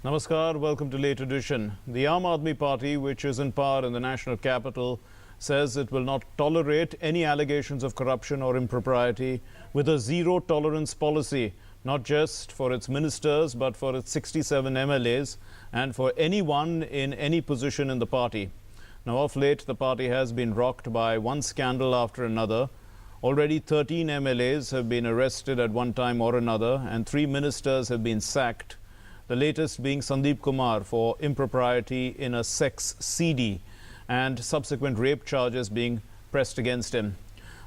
Namaskar, welcome to Late Edition. The Aam Aadmi Party, which is in power in the national capital, says it will not tolerate any allegations of corruption or impropriety with a zero tolerance policy, not just for its ministers but for its 67 MLAs and for anyone in any position in the party. Now, of late, the party has been rocked by one scandal after another. Already 13 MLAs have been arrested at one time or another and 3 ministers have been sacked. The latest being Sandeep Kumar for impropriety in a sex CD and subsequent rape charges being pressed against him.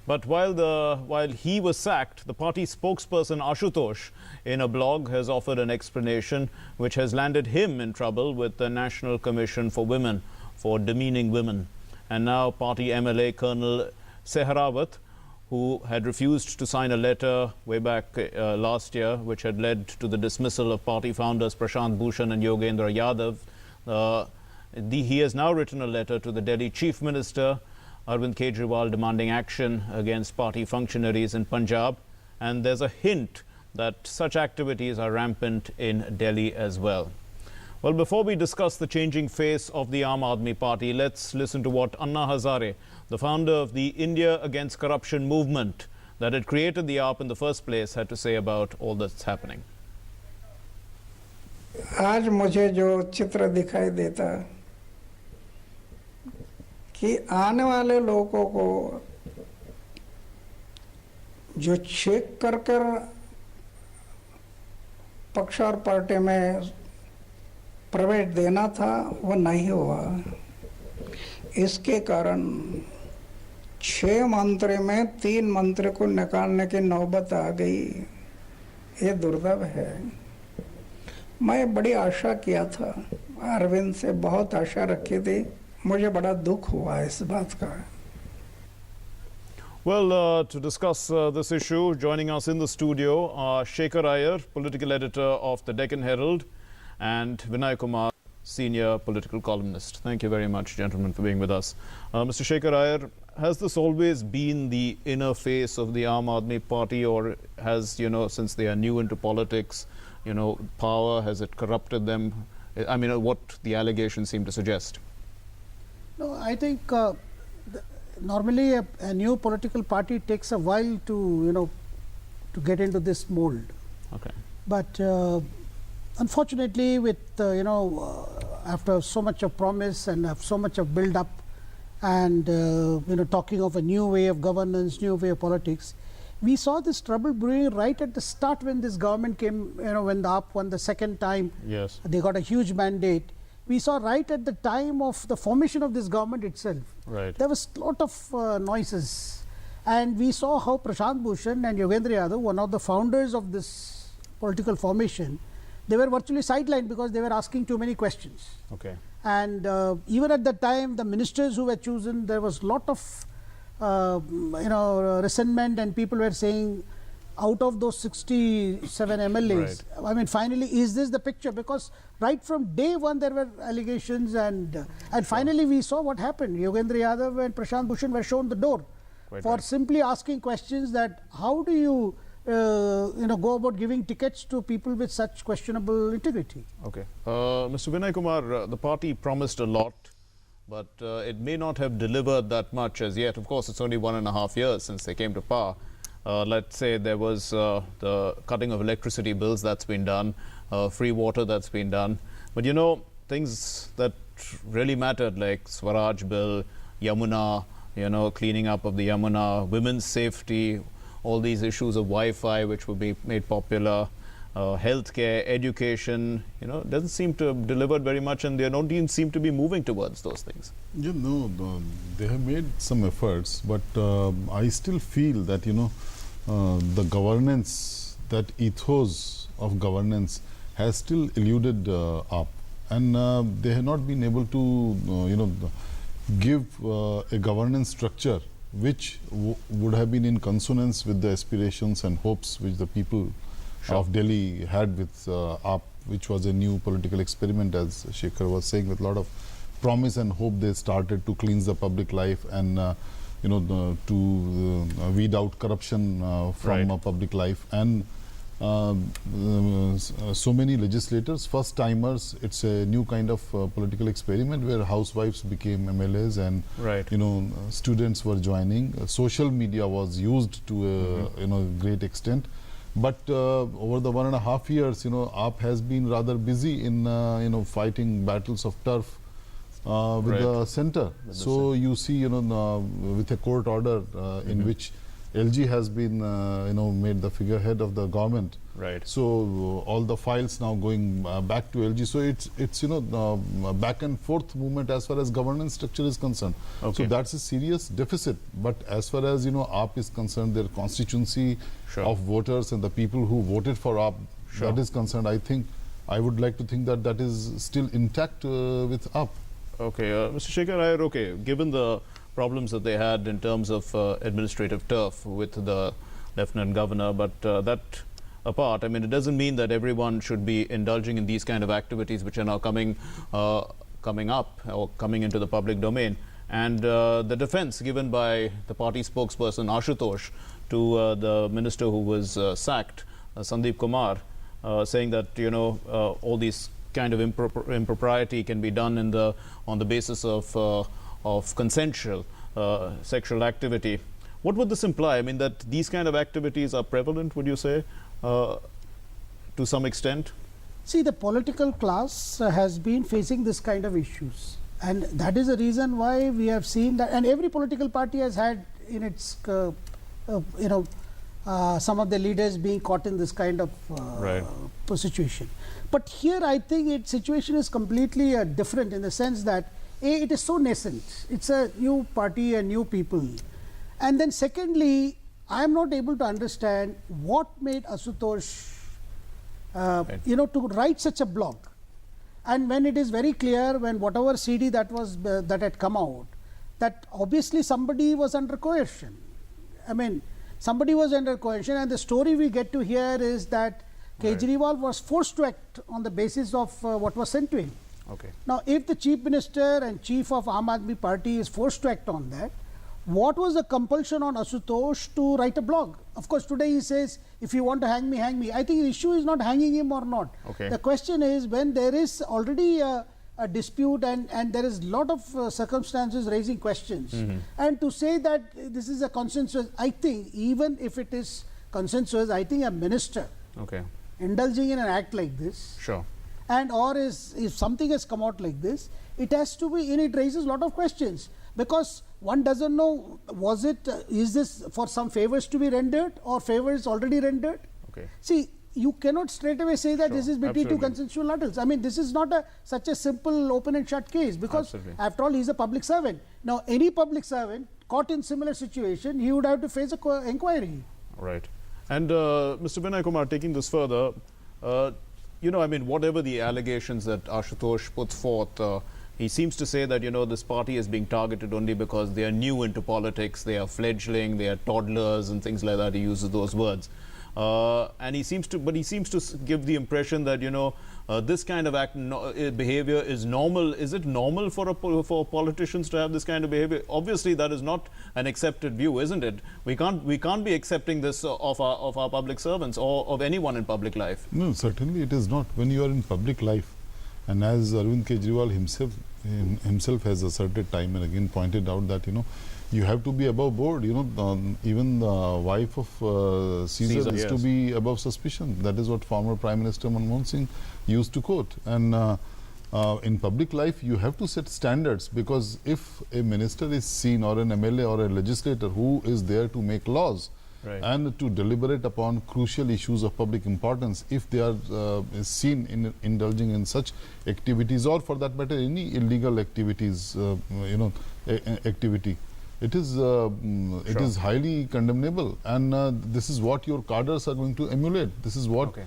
But while he was sacked, the party spokesperson Ashutosh in a blog has offered an explanation which has landed him in trouble with the National Commission for Women for demeaning women. And now party MLA Colonel Sehrawat, who had refused to sign a letter way back last year, which had led to the dismissal of party founders Prashant Bhushan and Yogendra Yadav. He has now written a letter to the Delhi Chief Minister, Arvind Kejriwal, demanding action against party functionaries in Punjab. And there's a hint that such activities are rampant in Delhi as well. Well, before we discuss the changing face of the Aam Aadmi Party, let's listen to what Anna Hazare, the founder of the India Against Corruption movement that had created the AAP in the first place, had to say about all that's happening. आज मुझे जो चित्र दिखाई देता कि आने वाले लोगों को जो चेक कर पक्ष और पार्टी में प्रवेश देना था वो नहीं हुआ। इसके कारण 6 मंत्री में 3 मंत्री को निकालने की नौबत आ गई। ये दुर्दैव है। मैं बड़ी आशा किया था, अरविंद से बहुत आशा रखी थी। मुझे बड़ा दुख हुआ इस बात का। Well, to discuss this issue, joining us in the studio are Shekhar Iyer, political editor of the Deccan Herald, and Vinay Kumar, senior political columnist. Thank you very much, gentlemen, for being with us. Mr. Shekhar Iyer, has this always been the inner face of the Aam Aadmi Party, or has, since they are new into politics, power, has it corrupted them? I mean, what the allegations seem to suggest. No, I think normally a new political party takes a while to, to get into this mold. Okay. But unfortunately, with after so much of promise and so much of build-up, and talking of a new way of governance, new way of politics, we saw this trouble brewing right at the start when this government came. When the AAP won the second time, yes, they got a huge mandate. We saw right at the time of the formation of this government itself, right, there was a lot of noises, and we saw how Prashant Bhushan and Yogendra Yadav, one of the founders of this political formation, they were virtually sidelined because they were asking too many questions. Okay. And even at that time, the ministers who were chosen, there was a lot of resentment, and people were saying, out of those 67 MLAs, right, I mean, finally, is this the picture? Because right from day one, there were allegations, and finally we saw what happened. Yogendra Yadav and Prashant Bhushan were shown the door for simply asking questions that how do you go about giving tickets to people with such questionable integrity. Okay. Mr. Vinay Kumar, the party promised a lot, but it may not have delivered that much as yet. Of course, it's only 1.5 years since they came to power. Let's say there was the cutting of electricity bills, that's been done, free water, that's been done. But things that really mattered, like Swaraj bill, Yamuna, cleaning up of the Yamuna, women's safety, all these issues of Wi-Fi which will be made popular, healthcare, education, doesn't seem to have delivered very much, and they don't even seem to be moving towards those things. They have made some efforts, but I still feel that, the governance, that ethos of governance has still eluded up, and they have not been able to, give a governance structure which would have been in consonance with the aspirations and hopes which the people of Delhi had with AAP, which was a new political experiment, as Shekhar was saying, with a lot of promise and hope. They started to cleanse the public life and to weed out corruption from public life, and so many legislators, first timers. It's a new kind of political experiment where housewives became MLAs and Right. students were joining. Social media was used to a great extent. But over the 1.5 years, AAP has been rather busy in fighting battles of turf with Right. the center. So you see, with a court order in which LG has been, made the figurehead of the government. Right. So all the files now going back to LG. So it's back and forth movement as far as governance structure is concerned. Okay. So that's a serious deficit. But as far as AAP is concerned, their constituency Sure. of voters and the people who voted for AAP, Sure. that is concerned, I would like to think that is still intact with AAP. Okay, Mr. Shekhar Iyer, okay, given the problems that they had in terms of administrative turf with the Lieutenant Governor, but that apart, I mean, it doesn't mean that everyone should be indulging in these kind of activities which are now coming up or coming into the public domain. And the defense given by the party spokesperson Ashutosh to the minister who was sacked, Sandeep Kumar, saying that all these kind of impropriety can be done on the basis of consensual sexual activity. What would this imply? I mean, that these kind of activities are prevalent, would you say, to some extent? See, the political class has been facing this kind of issues, and that is the reason why we have seen that, and every political party has had in its some of the leaders being caught in this kind of Right. situation. But here I think its situation is completely different in the sense that it is so nascent. It's a new party and new people. And then secondly, I am not able to understand what made Ashutosh to write such a blog. And when it is very clear, when whatever CD that had come out, that obviously somebody was under coercion. I mean, somebody was under coercion, and the story we get to hear is that Kejriwal was forced to act on the basis of what was sent to him. Okay. Now, if the Chief Minister and Chief of Aam Aadmi Party is forced to act on that, what was the compulsion on Ashutosh to write a blog? Of course, today he says, if you want to hang me, hang me. I think the issue is not hanging him or not. Okay. The question is, when there is already a dispute and there is a lot of circumstances raising questions, and to say that this is a consensus, I think even if it is consensus, I think a minister Okay. indulging in an act like this, Sure. and if something has come out like this, it has to be, it raises a lot of questions, because one doesn't know, is this for some favors to be rendered, or favors already rendered? Okay. See, you cannot straight away say that Sure, this is between two absolutely. consensual adults. I mean, this is not such a simple open and shut case, because Absolutely. after all, he is a public servant. Now, any public servant caught in similar situation, he would have to face a inquiry. Right. And Mr. Vinay Kumar, taking this further, I mean, whatever the allegations that Ashutosh puts forth, he seems to say that, this party is being targeted only because they are new into politics, they are fledgling, they are toddlers and things like that. He uses those words. And he seems to give the impression that, this kind of behavior is normal. Is it normal for politicians to have this kind of behavior? Obviously, that is not an accepted view, isn't it? We can't be accepting this of our public servants or of anyone in public life. No, certainly it is not. When you are in public life, and as Arvind Kejriwal himself has asserted time and again pointed out that, you have to be above board. Even the wife of Caesar is yes. to be above suspicion. That is what former Prime Minister Manmohan Singh used to quote. And in public life, you have to set standards, because if a minister is seen, or an MLA or a legislator who is there to make laws, Right. and to deliberate upon crucial issues of public importance, if they are seen in indulging in such activities, or for that matter any illegal activities, activity, it is highly condemnable, and this is what your cadres are going to emulate. This is what. Okay.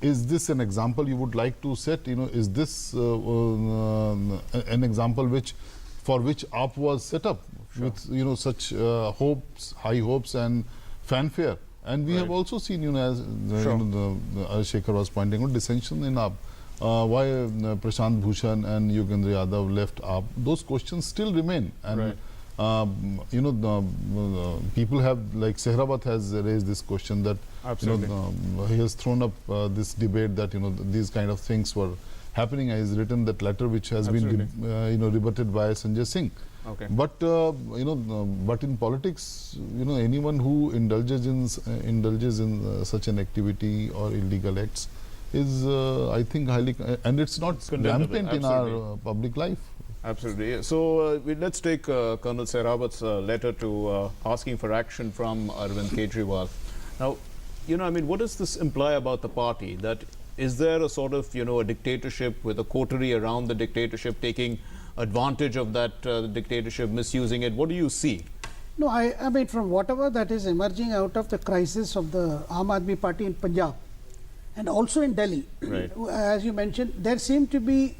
Is this an example you would like to set? Is this an example for which AAP was set up, with such high hopes and fanfare? And we have also seen, as Shekhar was pointing out, dissension in AAP. Why Prashant Bhushan and Yogendra Yadav left AAP? Those questions still remain, and people have, like Sehrabat has raised this question that he has thrown up this debate that these kind of things were happening. He has written that letter which has been rebutted by Sanjay Singh. Okay. But but in politics, anyone who indulges in such an activity or illegal acts is, I think, highly, and it's not rampant in our public life. Absolutely. Yeah. So let's take Colonel Sehrabat's letter to asking for action from Arvind Kejriwal. Now, I mean, what does this imply about the party? That is there a sort of, a dictatorship with a coterie around the dictatorship taking advantage of that dictatorship, misusing it? What do you see? No, I mean, from whatever that is emerging out of the crisis of the Aam Aadmi Party in Punjab and also in Delhi, right, as you mentioned, there seem to be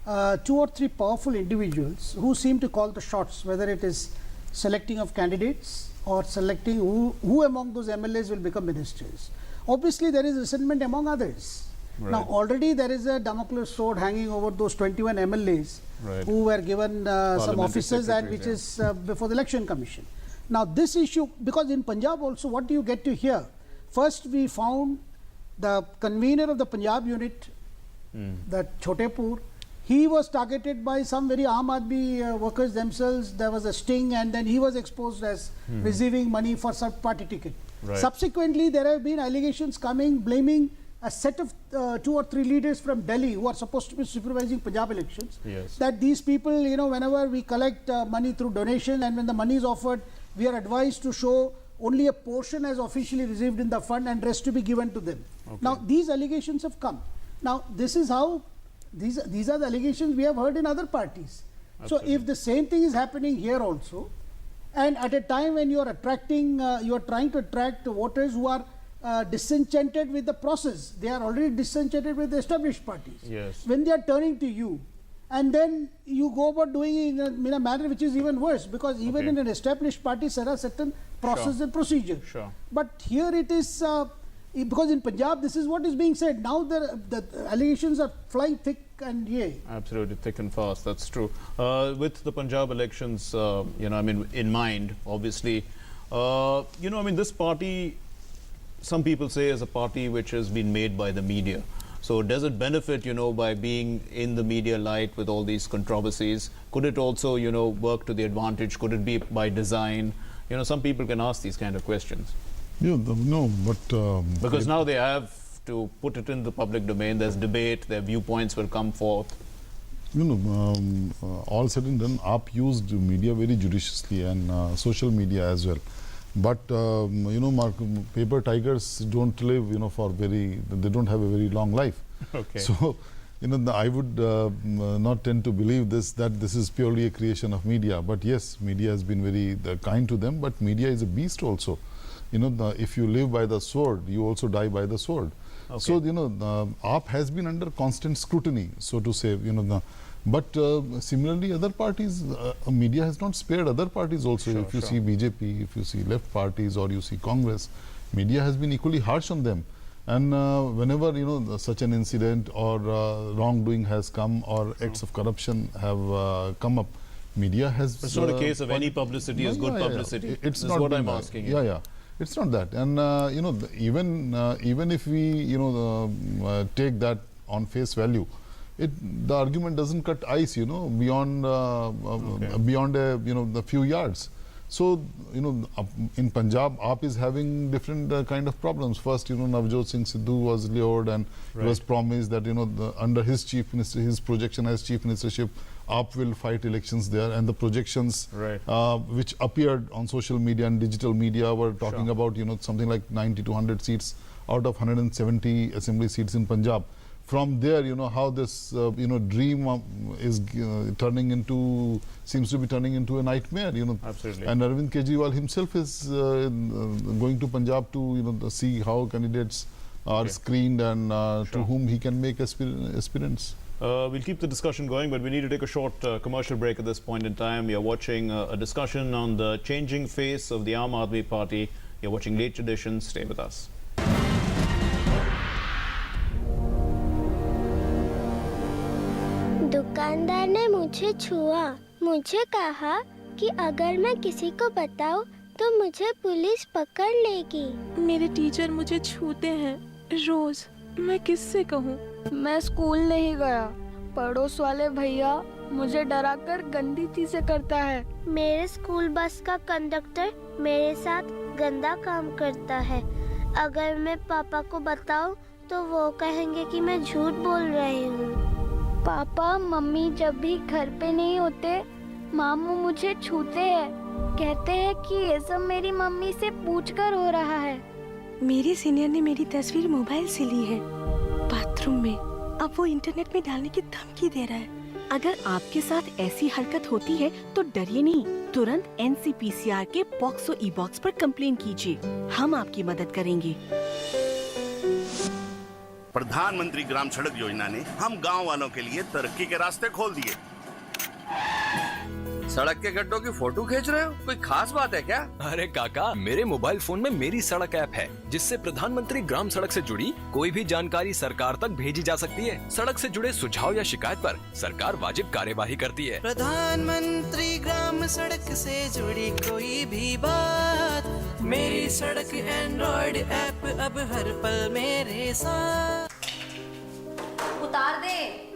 2 or 3 powerful individuals who seem to call the shots, whether it is selecting of candidates or selecting who among those MLAs will become ministers. Obviously, there is resentment among others. Right. Now, already there is a Damocles sword hanging over those 21 MLAs who were given some offices and which is before the Election Commission. Now, this issue, because in Punjab also, what do you get to hear? First, we found the convener of the Punjab unit, that Chotepur, he was targeted by some very Aam Aadmi workers themselves. There was a sting, and then he was exposed as receiving money for some party ticket. Right. Subsequently, there have been allegations coming blaming a set of 2 or 3 leaders from Delhi who are supposed to be supervising Punjab elections. Yes. That these people, whenever we collect money through donation and when the money is offered, we are advised to show only a portion as officially received in the fund and rest to be given to them. Okay. Now, these allegations have come. Now, this is how these are the allegations we have heard in other parties. Absolutely. So, if the same thing is happening here also, and at a time when you are attracting, you are trying to attract voters who are disenchanted with the process, they are already disenchanted with the established parties. Yes. When they are turning to you, and then you go about doing it in a manner which is even worse, because even in an established party there are certain process and procedure. Sure. But here it is, because in Punjab this is what is being said. Now the allegations are flying thick and absolutely thick and fast. That's true. With the Punjab elections, I mean, in mind, obviously, I mean, this party, some people say, is a party which has been made by the media. So does it benefit, by being in the media light with all these controversies? Could it also, work to the advantage? Could it be by design? Some people can ask these kind of questions. Yeah, no, but because now they have to put it in the public domain. There's debate. Their viewpoints will come forth. All said and done, AAP used media very judiciously and social media as well. But paper tigers don't live, they don't have a very long life. Okay. So, I would not tend to believe that this is purely a creation of media. But yes, media has been very kind to them. But media is a beast also. If you live by the sword, you also die by the sword. Okay. So, AAP has been under constant scrutiny, so to say. But similarly, other parties, media has not spared other parties also. If you see BJP, if you see left parties, or you see Congress, media has been equally harsh on them. And whenever such an incident or wrongdoing has come or acts of corruption have come up, media has. It's not a case of any publicity is good publicity. It's not what I'm asking. Yeah. It's not that. And even if we take that on face value, the argument doesn't cut ice, beyond a few yards. So, in Punjab, AAP is having different kind of problems. First, Navjot Singh Sidhu was lured and it was promised that, under his chief minister, his projection as chief ministership, AAP will fight elections there. And the projections which appeared on social media and digital media were talking about, something like 90 to 100 seats out of 170 assembly seats in Punjab. From there, how this, dream is seems to be turning into a nightmare, Absolutely. And Arvind Kejriwal himself is going to Punjab to, see how candidates are screened and to whom he can make aspirants. We'll keep the discussion going, but we need to take a short commercial break at this point in time. You're watching a discussion on the changing face of the Aam Aadmi Party. You're watching Late Edition. Stay with us. दुकानदार ने मुझे छुआ, मुझे कहा कि अगर मैं किसी को बताऊं तो मुझे पुलिस पकड़ लेगी। मेरे टीचर मुझे छूते हैं रोज, मैं किससे कहूँ? मैं स्कूल नहीं गया, पड़ोस वाले भैया मुझे डराकर गंदी चीजें करता है। मेरे स्कूल बस का कंडक्टर मेरे साथ गंदा काम करता है। अगर मैं पापा को बताऊं तो वो कहेंगे कि मैं झूठ बोल रही हूँ। पापा मम्मी जब भी घर पे नहीं होते, मामू मुझे छूते हैं, कहते हैं कि ये सब मेरी मम्मी से पूछकर हो रहा है। मेरे सीनियर ने मेरी तस्वीर मोबाइल से ली है बाथरूम में, अब वो इंटरनेट में डालने की धमकी दे रहा है। अगर आपके साथ ऐसी हरकत होती है तो डरिए नहीं, तुरंत NCPCR के पॉक्सो ई-बॉक्स पर कंप्लेन कीजिए, हम आपकी मदद करेंगे। प्रधानमंत्री ग्राम सड़क योजना ने हम गांव वालों के लिए तरक्की के रास्ते खोल दिए। सड़क के गड्ढों की फोटो खींच रहे हो, कोई खास बात है क्या? अरे काका, मेरे मोबाइल फोन में मेरी सड़क ऐप है, जिससे प्रधानमंत्री ग्राम सड़क से जुड़ी कोई भी जानकारी सरकार तक भेजी जा सकती है। सड़क से जुड़े सुझाव या शिकायत पर सरकार वाजिब कार्यवाही करती है। प्रधानमंत्री ग्राम सड़क से जुड़ी कोई भी बात, मेरी सड़क एंड्रॉइड ऐप अब हर पल मेरे साथ। उतार दे।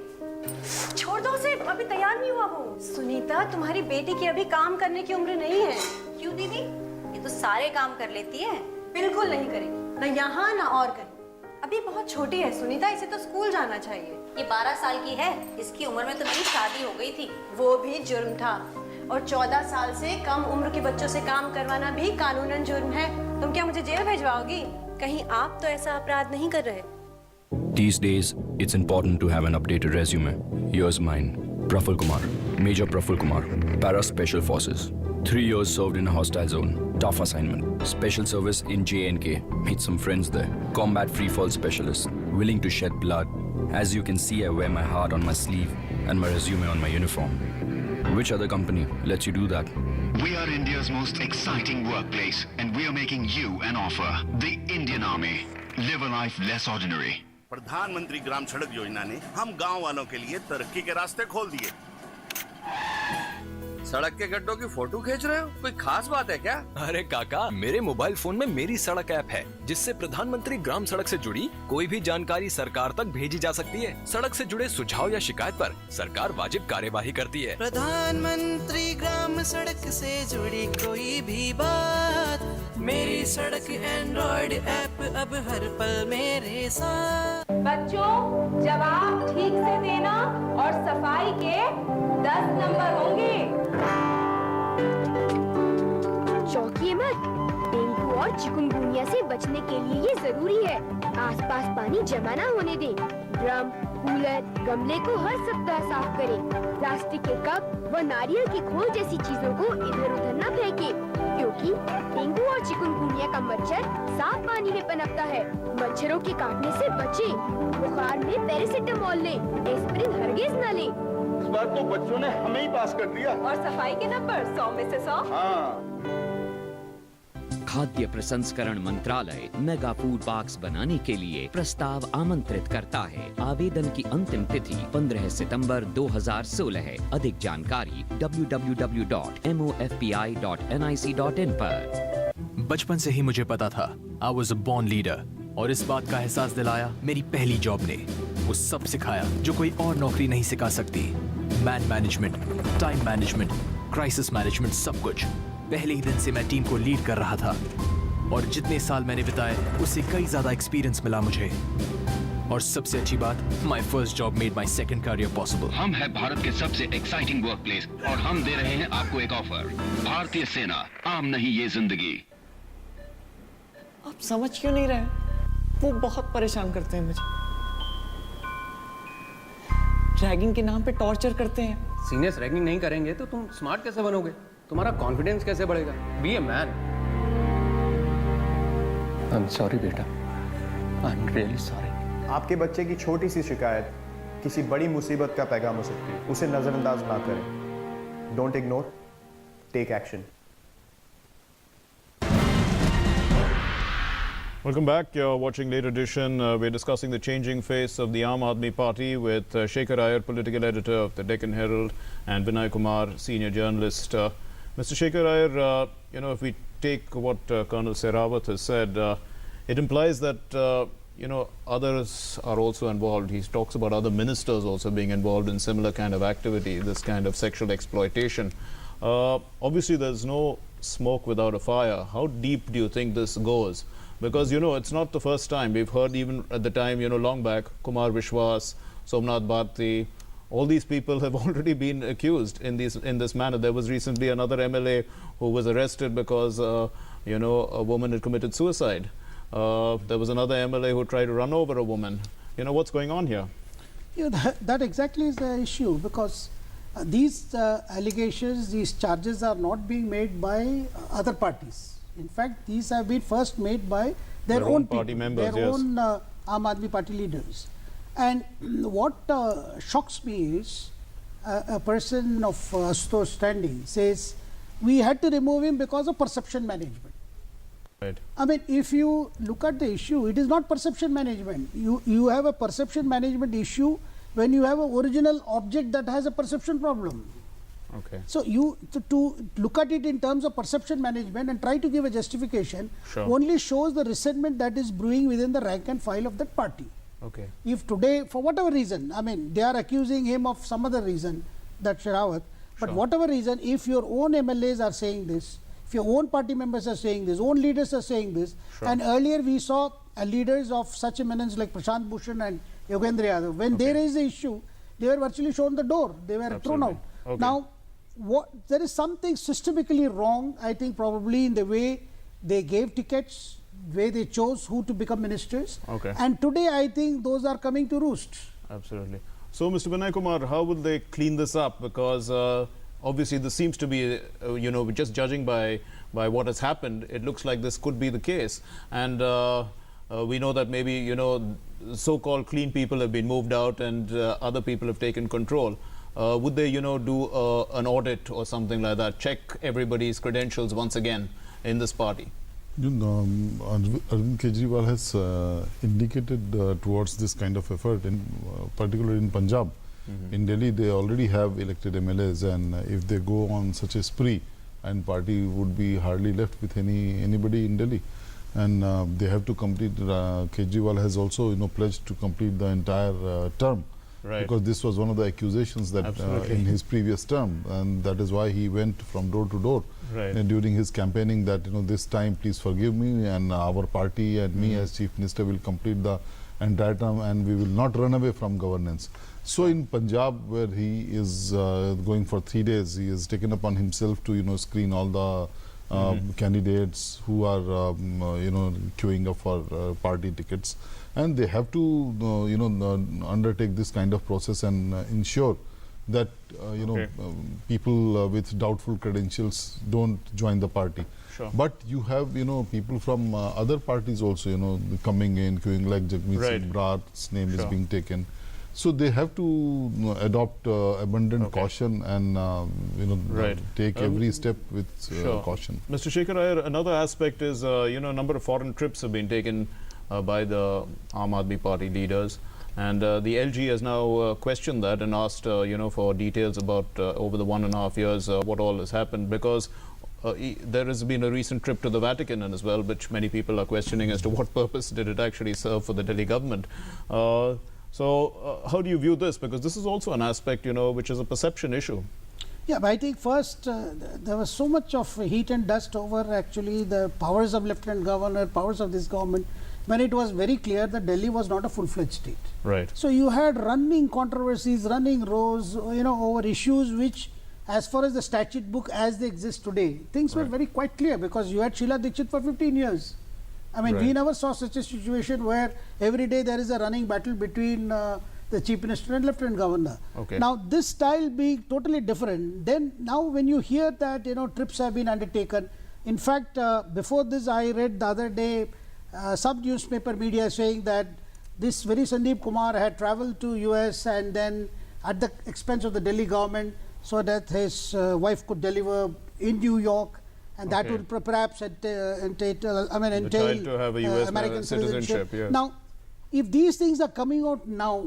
छोड़ दो उसे, अभी तैयार नहीं हुआ वो। सुनीता, तुम्हारी बेटी की अभी काम करने की उम्र नहीं है। क्यों दीदी? ये तो सारे काम कर लेती है। बिल्कुल नहीं करेगी, न यहाँ न और कहीं। अभी बहुत छोटी है सुनीता, इसे तो स्कूल जाना चाहिए। ये 12 साल की है, इसकी उम्र में तो मेरी शादी हो गई थी। वो भी जुर्म था, और 14 साल से कम उम्र के बच्चों से काम करवाना भी कानूनन जुर्म है। तुम क्या मुझे जेल भिजवाओगी? कहीं आप तो ऐसा अपराध नहीं कर रहे? These days, it's important to have an updated resume. Here's mine. Praful Kumar, Major Praful Kumar, Para Special Forces. 3 years served in a hostile zone. Tough assignment. Special service in J&K. Made some friends there. Combat free fall specialist. Willing to shed blood. As you can see, I wear my heart on my sleeve and my resume on my uniform. Which other company lets you do that? We are India's most exciting workplace, and we are making you an offer. The Indian Army. Live a life less ordinary. प्रधानमंत्री ग्राम सड़क योजना ने हम गांव वालों के लिए तरक्की के रास्ते खोल दिए। सड़क के गड्ढों की फोटो खींच रहे हो, कोई खास बात है क्या? अरे काका, मेरे मोबाइल फोन में मेरी सड़क ऐप है, जिससे प्रधानमंत्री ग्राम सड़क से जुड़ी कोई भी जानकारी सरकार तक भेजी जा सकती है। सड़क से जुड़े सुझाव या शिकायत पर सरकार वाजिब कार्यवाही करती है। प्रधानमंत्री ग्राम सड़क से जुड़ी कोई भी बात, मेरी सड़क एंड्रॉइड ऐप अब हर पल मेरे साथ। बच्चों, जवाब ठीक से देना और सफाई के 10 नंबर होंगे। चौंकिए मत, डेंगू और चिकुनगुनिया से बचने के लिए ये जरूरी है। आसपास पानी जमा न होने दें। ड्रम, कूलर, गमले को हर सप्ताह साफ करें। प्लास्टिक के कप व नारियल की खोल जैसी चीजों को इधर उधर न फेंकें, क्योंकि डेंगू और चिकुनगुनिया का मच्छर साफ पानी में पनपता है। मच्छरों के काटने से बचें। बुखार में पैरासिटामोल लें, एस्पिरिन हरगिज न लें। इस बार तो बच्चों ने हमें ही पास कर दिया। और सफाई के नंबर 100 में से 100। हाँ। खाद्य प्रसंस्करण मंत्रालय मेगा फूड पार्क्स बनाने के लिए प्रस्ताव आमंत्रित करता है। आवेदन की अंतिम तिथि 15 सितंबर 2016 है। अधिक जानकारी www.mofpi.nic.in पर। बचपन से ही मुझे पता था I was a born leader, और इस बात का एहसास दिलाया मेरी पहली जॉब ने। वो सब सिखाया जो कोई और नौकरी नहीं सिखा सकती। Man management, time management, crisis management, सब कुछ। पहले ही दिन से मैं टीम को लीड कर रहा था, और जितने साल मैंने बिताए उससे कई ज्यादा एक्सपीरियंस मिला मुझे। और सबसे अच्छी बात, my first job made my second career possible. हम है भारत के सबसे एक्साइटिंग वर्कप्लेस, और हम दे रहे हैं आपको एक ऑफर। भारतीय सेना, आम नहीं ये जिंदगी। आप समझ क्यों नहीं रहे? वो बहुत परेशान करते हैं मुझे। रैगिंग के नाम पे टॉर्चर करते हैं। सीनियर्स रैगिंग नहीं करेंगे तो तुम स्मार्ट कैसे बनोगे? तुम्हारा कॉन्फिडेंस कैसे बढ़ेगा? Be a man. I am sorry बेटा, आई एम रियली सॉरी। आपके बच्चे की छोटी सी शिकायत किसी बड़ी मुसीबत का पैगाम हो सकती है। उसे नजरअंदाज ना करें। Don't ignore, take action. Welcome back. You're watching Late Edition. We're discussing the changing face of the Aam Aadmi Party with Shekhar Iyer, political editor of the Deccan Herald, and Vinay Kumar, senior journalist. Mr. Shekhar Iyer, if we take what Colonel Sehrawat has said, it implies that others are also involved. He talks about other ministers also being involved in similar kind of activity, this kind of sexual exploitation. Obviously, there's no smoke without a fire. How deep do you think this goes? Because, it's not the first time. We've heard even at the time, long back, Kumar Vishwas, Somnath Bharati, all these people have already been accused in this manner. There was recently another MLA who was arrested because, a woman had committed suicide. There was another MLA who tried to run over a woman. What's going on here? That exactly is the issue, because these allegations, these charges are not being made by other parties. In fact, these have been first made by their own party people, members, their yes. own Aam Aadmi Party leaders. And what shocks me is a person of Ashutosh standing says we had to remove him because of perception management. Right. I mean, if you look at the issue, it is not perception management. You have a perception management issue when you have an original object that has a perception problem. Okay. So you to look at it in terms of perception management and try to give a justification only shows the resentment that is brewing within the rank and file of that party. Okay. If today, for whatever reason, I mean, they are accusing him of some other reason, that Sehrawat, but whatever reason, if your own MLAs are saying this, if your own party members are saying this, own leaders are saying this, and earlier we saw leaders of such eminence like Prashant Bhushan and Yogendra Yadav, when they raised the issue, they were virtually shown the door, they were thrown out. Okay. Now, there is something systemically wrong, I think, probably in the way they gave tickets, way they chose who to become ministers. Okay. And today, I think those are coming to roost. Absolutely. So, Mr. Vinay Kumar, how will they clean this up? Because obviously, this seems to be, just judging by what has happened, it looks like this could be the case. And we know that maybe, so-called clean people have been moved out and other people have taken control. Would they, do an audit or something like that, check everybody's credentials once again in this party? Arvind Kejriwal has indicated towards this kind of effort, particularly in Punjab. In Delhi, they already have elected MLAs, and if they go on such a spree, and party would be hardly left with anybody in Delhi. And they have to complete, Kejriwal has also pledged to complete the entire term. Right. Because this was one of the accusations that in his previous term, and that is why he went from door to door during his campaigning that this time please forgive me, and our party and me as Chief Minister will complete the entire term, and we will not run away from governance. So in Punjab, where he is going for 3 days, he has taken upon himself to screen all the candidates who are queuing up for party tickets. And they have to, undertake this kind of process and ensure that, people with doubtful credentials don't join the party. But you have, people from other parties also, coming in, queuing, like Jagmeet Singh Brat's name is being taken. So they have to adopt abundant caution and, take every step with caution. Mr. Shekhar Iyer, another aspect is, a number of foreign trips have been taken by the Aam Aadmi Party leaders, and the LG has now questioned that and asked for details about over the 1.5 years what all has happened, because there has been a recent trip to the Vatican as well, which many people are questioning as to what purpose did it actually serve for the Delhi government. So how do you view this, because this is also an aspect which is a perception issue? Yeah, but I think first there was so much of heat and dust over actually the powers of Lieutenant Governor, powers of this government, when it was very clear that Delhi was not a full-fledged state. Right. So you had running controversies, running rows, over issues which, as far as the statute book as they exist today, things were very quite clear, because you had Sheila Dikshit for 15 years. I mean, we never saw such a situation where every day there is a running battle between the Chief Minister and Lieutenant Governor. Okay. Now, this style being totally different, then now when you hear that, trips have been undertaken. In fact, before this, I read the other day, some newspaper media saying that this very Sandeep Kumar had traveled to US and then at the expense of the Delhi government, so that his wife could deliver in New York, and that would perhaps entail to have a US American citizenship. Yes. Now, if these things are coming out now,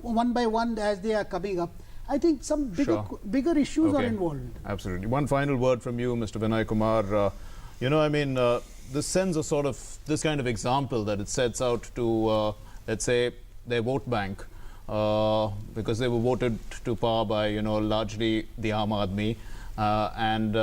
one by one as they are coming up, I think some bigger issues are involved. Absolutely. One final word from you, Mr. Vinay Kumar. You know, I mean, this sends a sort of this kind of example that it sets out to, let's say, their vote bank, because they were voted to power by, you know, largely the Aam Aadmi and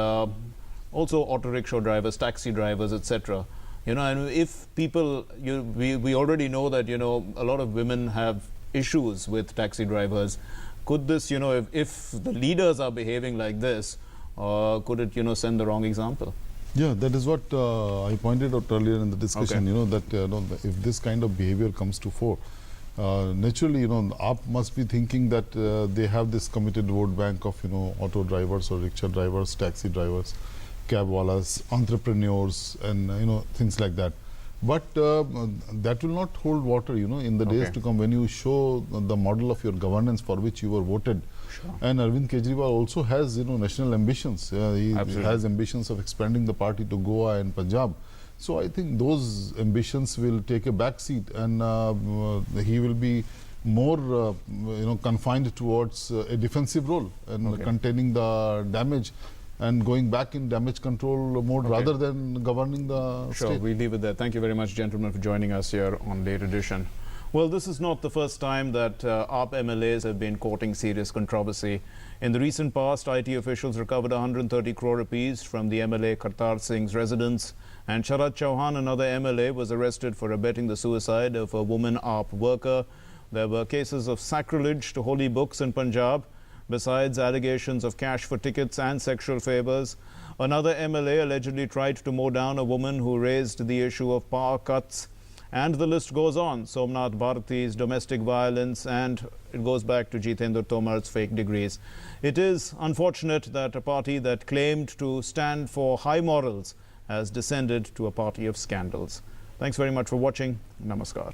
also auto rickshaw drivers, taxi drivers, etc. You know, and if people, we already know that, you know, a lot of women have issues with taxi drivers. Could this, you know, if the leaders are behaving like this, could it, you know, send the wrong example? Yeah, that is what I pointed out earlier in the discussion. You know, that if this kind of behavior comes to fore, naturally, you know, AAP must be thinking that they have this committed vote bank of, you know, auto drivers or rickshaw drivers, taxi drivers, cab wallas, entrepreneurs, and you know, things like that. But that will not hold water, you know, in the days to come when you show the model of your governance for which you were voted. And Arvind Kejriwal also has, you know, national ambitions. He has ambitions of expanding the party to Goa and Punjab. So I think those ambitions will take a back seat, and he will be more, you know, confined towards a defensive role and containing the damage and going back in damage control mode rather than governing the state. We'll leave it there. Thank you very much, gentlemen, for joining us here on Late Edition. Well, this is not the first time that AAP MLAs have been courting serious controversy. In the recent past, IT officials recovered 130 crore rupees from the MLA Kartar Singh's residence, and Sharad Chauhan, another MLA, was arrested for abetting the suicide of a woman AAP worker. There were cases of sacrilege to holy books in Punjab, besides allegations of cash for tickets and sexual favors. Another MLA allegedly tried to mow down a woman who raised the issue of power cuts. And the list goes on. Somnath Bharati's domestic violence, and it goes back to Jitendra Tomar's fake degrees. It is unfortunate that a party that claimed to stand for high morals has descended to a party of scandals. Thanks very much for watching. Namaskar.